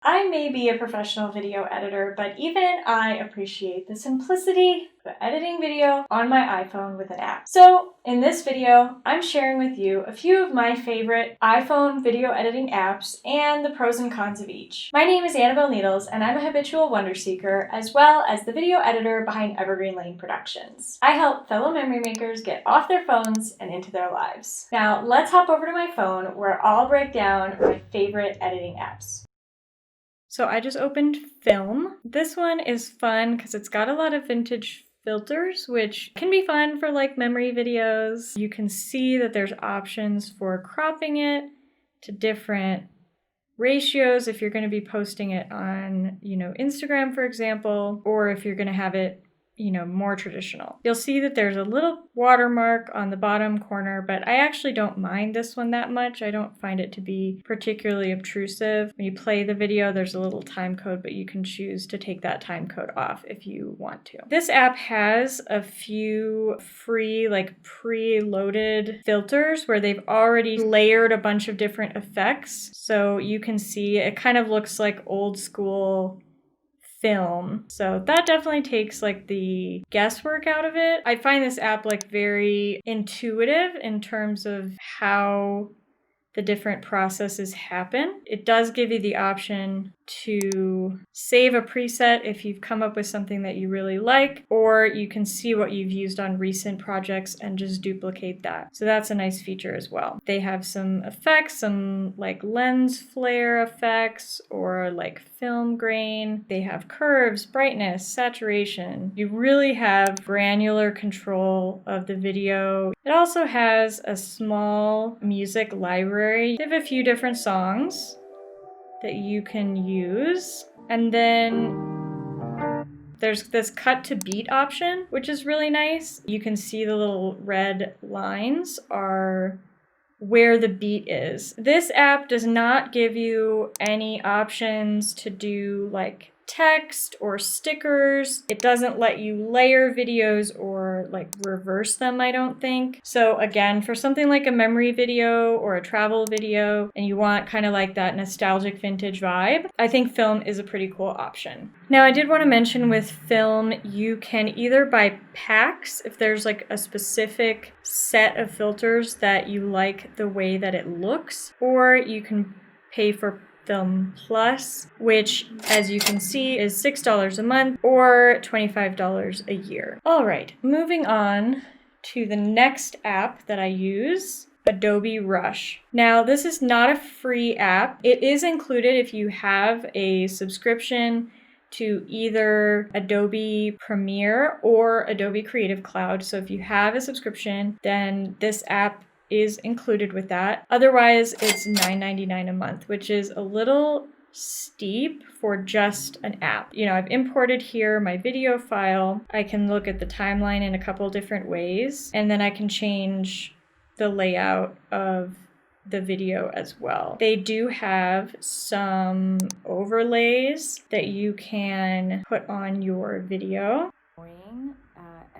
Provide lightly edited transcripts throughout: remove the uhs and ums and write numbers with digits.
I may be a professional video editor, but even I appreciate the simplicity of editing video on my iPhone with an app. So in this video, I'm sharing with you a few of my favorite iPhone video editing apps and the pros and cons of each. My name is Annabelle Needles, and I'm a habitual wonder seeker, as well as the video editor behind Evergreen Productions. I help fellow memory makers get off their phones and into their lives. Now, let's hop over to my phone where I'll break down my favorite editing apps. So I just opened Film. This one is fun because it's got a lot of vintage filters, which can be fun for like memory videos. You can see that there's options for cropping it to different ratios if you're going to be posting it on, Instagram, for example, or if you're going to have it more traditional. You'll see that there's a little watermark on the bottom corner, but I actually don't mind this one that much. I don't find it to be particularly obtrusive. When you play the video, there's a little time code, but you can choose to take that time code off if you want to. This app has a few free, preloaded filters where they've already layered a bunch of different effects. So you can see it kind of looks like old school film. So that definitely takes the guesswork out of it. I find this app very intuitive in terms of how the different processes happen. It does give you the option to save a preset if you've come up with something that you really like, or you can see what you've used on recent projects and just duplicate that. So that's a nice feature as well. They have some effects, some lens flare effects or film grain. They have curves, brightness, saturation. You really have granular control of the video. It also has a small music library. They have a few different songs that you can use. And then there's this cut to beat option, which is really nice. You can see the little red lines are where the beat is. This app does not give you any options to do text or stickers. It doesn't let you layer videos or reverse them, I don't think. So again, for something like a memory video or a travel video, and you want kind of that nostalgic vintage vibe, I think Film is a pretty cool option. Now, I did want to mention with Film, you can either buy packs if there's a specific set of filters that you like the way that it looks, or you can pay for Film Plus, which, as you can see, is $6 a month or $25 a year. All right, moving on to the next app that I use, Adobe Rush. Now, this is not a free app. It is included if you have a subscription to either Adobe Premiere or Adobe Creative Cloud. So if you have a subscription, then this app is included with that. Otherwise, it's $9.99 a month, which is a little steep for just an app. I've imported here my video file. I can look at the timeline in a couple different ways, and then I can change the layout of the video as well. They do have some overlays that you can put on your video.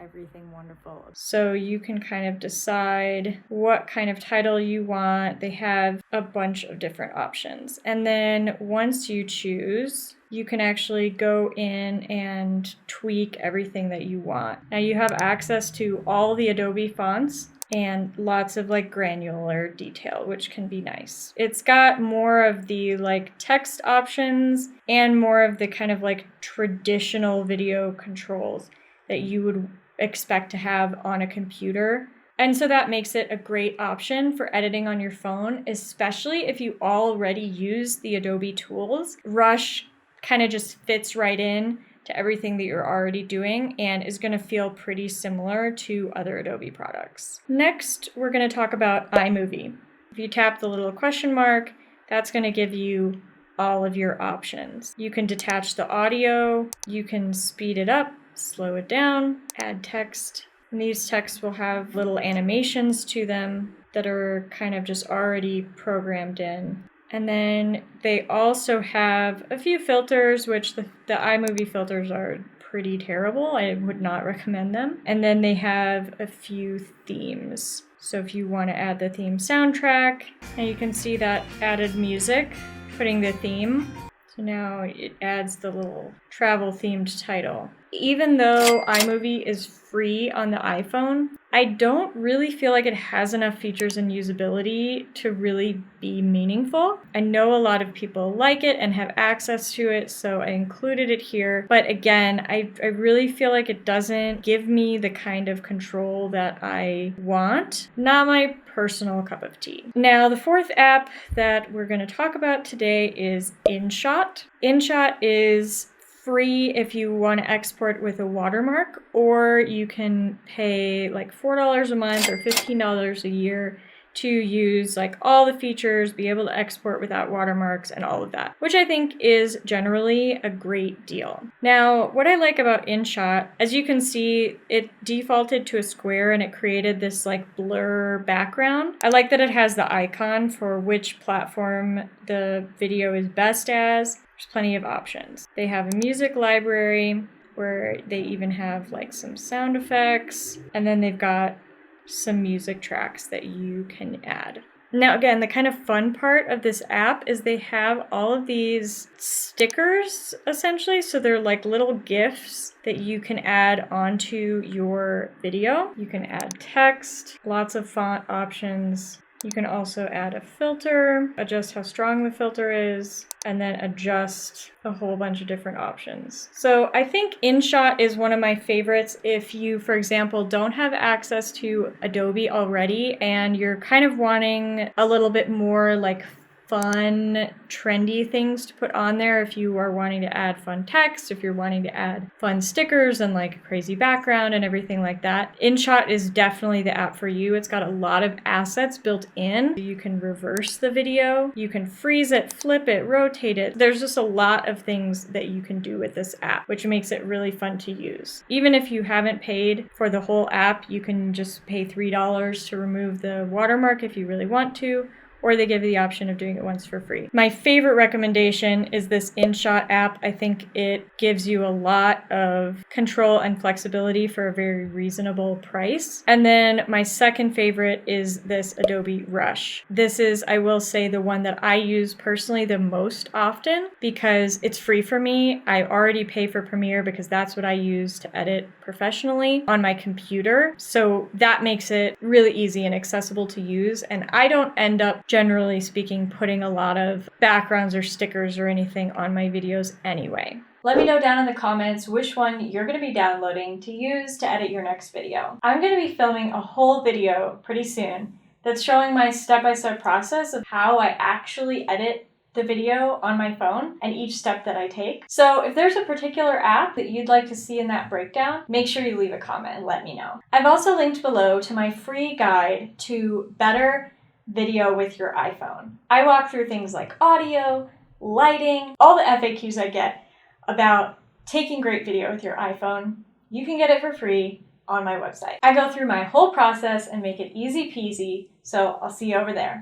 Everything wonderful. So you can kind of decide what kind of title you want. They have a bunch of different options. And then once you choose, you can actually go in and tweak everything that you want. Now you have access to all the Adobe fonts and lots of granular detail, which can be nice. It's got more of the text options and more of the kind of traditional video controls that you would expect to have on a computer. And so that makes it a great option for editing on your phone, especially if you already use the Adobe tools. Rush kind of just fits right in to everything that you're already doing and is going to feel pretty similar to other Adobe products. Next, we're going to talk about iMovie. If you tap the little question mark, that's going to give you all of your options. You can detach the audio, you can speed it up, slow it down, add text. And these texts will have little animations to them that are kind of just already programmed in. And then they also have a few filters, which the iMovie filters are pretty terrible. I would not recommend them. And then they have a few themes. So if you want to add the theme soundtrack, and you can see that added music, putting the theme. So now it adds the little travel themed title. Even though iMovie is free on the iPhone, I don't really feel like it has enough features and usability to really be meaningful. I know a lot of people like it and have access to it, so I included it here. But again, I really feel like it doesn't give me the kind of control that I want. Not my personal cup of tea. Now, the fourth app that we're going to talk about today is InShot. InShot is free if you want to export with a watermark, or you can pay like $4 a month or $15 a year to use like all the features, be able to export without watermarks and all of that, which I think is generally a great deal. Now, what I like about InShot, as you can see, it defaulted to a square and it created this like blur background. I like that it has the icon for which platform the video is best as. There's plenty of options. They have a music library where they even have like some sound effects, and then they've got some music tracks that you can add. Now, again, the kind of fun part of this app is they have all of these stickers, essentially. So they're like little GIFs that you can add onto your video. You can add text, lots of font options. You can also add a filter, adjust how strong the filter is, and then adjust a whole bunch of different options. So I think InShot is one of my favorites if you, for example, don't have access to Adobe already and you're kind of wanting a little bit more like fun, trendy things to put on there. If you are wanting to add fun text, if you're wanting to add fun stickers and like a crazy background and everything like that, InShot is definitely the app for you. It's got a lot of assets built in. You can reverse the video, you can freeze it, flip it, rotate it. There's just a lot of things that you can do with this app, which makes it really fun to use. Even if you haven't paid for the whole app, you can just pay $3 to remove the watermark if you really want to, or they give you the option of doing it once for free. My favorite recommendation is this InShot app. I think it gives you a lot of control and flexibility for a very reasonable price. And then my second favorite is this Adobe Rush. This is, I will say, the one that I use personally the most often because it's free for me. I already pay for Premiere because that's what I use to edit professionally on my computer. So that makes it really easy and accessible to use. And I don't end up, generally speaking, putting a lot of backgrounds or stickers or anything on my videos anyway. Let me know down in the comments which one you're going to be downloading to use to edit your next video. I'm going to be filming a whole video pretty soon that's showing my step-by-step process of how I actually edit the video on my phone and each step that I take. So if there's a particular app that you'd like to see in that breakdown, make sure you leave a comment and let me know. I've also linked below to my free guide to better video with your iPhone. I walk through things like audio, lighting, all the FAQs I get about taking great video with your iPhone. You can get it for free on my website. I go through my whole process and make it easy peasy, so I'll see you over there.